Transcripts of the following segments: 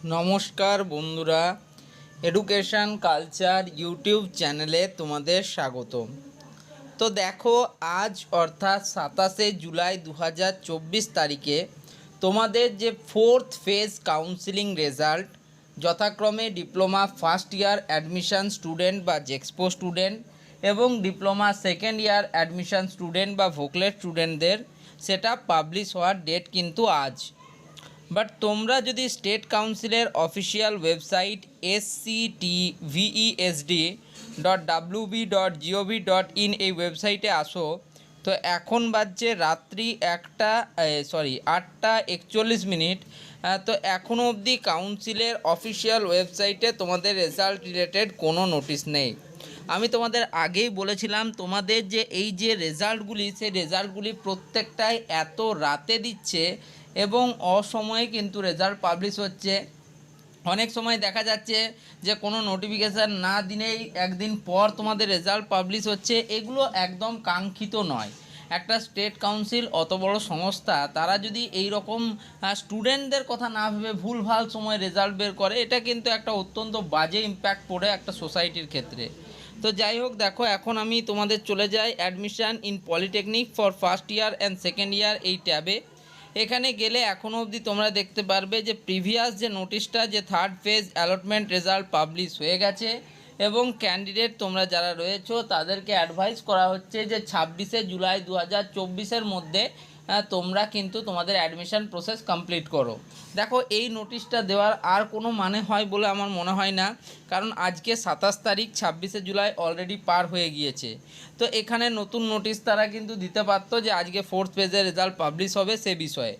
নমস্কার বন্ধুরা, education culture YouTube চ্যানেলে তোমাদের স্বাগতম। তো দেখো, আজ অর্থাৎ 27শে জুলাই 2024 তারিখে তোমাদের যে ফোর্থ ফেজ কাউন্সিলিং রেজাল্ট, যথাক্রমে diploma first year admission student বা জেক্সপো স্টুডেন্ট এবং diploma second year admission student বা ভোকলেট স্টুডেন্টদের, সেটা পাবলিশ হওয়ার ডেট কিন্তু আজ। বাট তোমরা যদি স্টেট কাউন্সিলের অফিসিয়াল ওয়েবসাইট sctvesd.wb.gov.in এই ওয়েবসাইটে আসো, তো এখন বাজছে রাত্রি 8টা 41 তো এখনও অবধি কাউন্সিলের অফিসিয়াল ওয়েবসাইটে তোমাদের রেজাল্ট রিলেটেড কোনো নোটিশ নেই। আমি তোমাদের আগেই বলেছিলাম তোমাদের যে এই যে রেজাল্টগুলি, সেই রেজাল্টগুলি প্রত্যেকটাই এত রাতে দিচ্ছে এবং অসময়ে কিন্তু রেজাল্ট পাবলিশ হচ্ছে। অনেক সময় দেখা যাচ্ছে যে কোনো নোটিফিকেশান না দিনেই একদিন পর তোমাদের রেজাল্ট পাবলিশ হচ্ছে। এগুলো একদম কাঙ্ক্ষিত নয়। একটা স্টেট কাউন্সিল অত বড় সংস্থা, তারা যদি এই রকম স্টুডেন্টদের কথা না ভেবে ভুলভাল সময় রেজাল্ট বের করে, এটা কিন্তু একটা অত্যন্ত বাজে ইম্প্যাক্ট পড়ে একটা সোসাইটির ক্ষেত্রে। তো যাই হোক, দেখো এখন আমি তোমাদের চলে যাই admission in polytechnic for first year and second year এই ট্যাবে। এখানে গেলে এখনও অবধি তোমরা দেখতে পারবে যে প্রিভিয়াস যে নোটিশটা, যে third phase allotment result publish হয়ে গেছে এবং ক্যান্ডিডেট তোমরা যারা রয়েছো তাদেরকে অ্যাডভাইস করা হচ্ছে যে 26শে জুলাই 2024-এর মধ্যে তোমরা কিন্তু তোমাদের অ্যাডমিশন প্রসেস কমপ্লিট করো। দেখো, এই নোটিশটা দেওয়ার আর কোনো মানে হয় বলে আমার মনে হয় না, কারণ আজকে 27 তারিখ, 26শে জুলাই অলরেডি পার হয়ে গিয়েছে। তো এখানে নতুন নোটিশ তারা কিন্তু দিতে পারতো যে আজকে ফোর্থ পেজের রেজাল্ট পাবলিশ হবে সে বিষয়ে,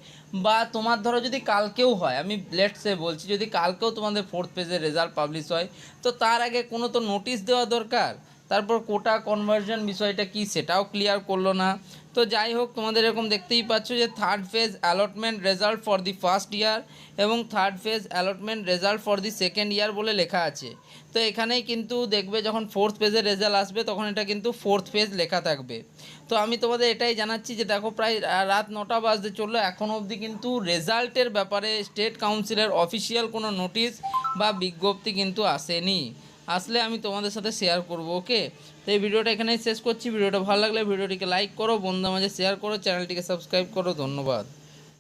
বা তোমার ধরো যদি কালকেও হয়, আমি লেটসে বলছি, যদি কালকেও তোমাদের ফোর্থ পেজের রেজাল্ট পাবলিশ হয়, তো তার আগে কোনো তো নোটিশ দেওয়া দরকার। তারপর কোটা কনভার্জন বিষয়টা কি সেটাও ক্লিয়ার করলো না। তো যাই হোক, তোমাদের এরকম দেখতেই পাচ্ছ যে third phase allotment result for the first year এবং third phase allotment result for the second year বলে লেখা আছে। তো এখানেই কিন্তু দেখবে যখন ফোর্থ পেজের রেজাল্ট আসবে তখন এটা কিন্তু ফোর্থ পেজ লেখা থাকবে। তো আমি তোমাদের এটাই জানাচ্ছি যে দেখো, প্রায় রাত 9টা বাজতে চললো, এখনও অবধি কিন্তু রেজাল্টের ব্যাপারে স্টেট কাউন্সিলের অফিসিয়াল কোনো নোটিশ বা বিজ্ঞপ্তি কিন্তু আসেনি। আসলে আমি তোমাদের সাথে শেয়ার করব। ওকে, তো এই ভিডিওটা এখানেই শেষ করছি। ভিডিওটা ভালো লাগলে ভিডিওটিকে লাইক করো, বন্ধুদের মাঝে শেয়ার করো, চ্যানেলটিকে সাবস্ক্রাইব করো। ধন্যবাদ।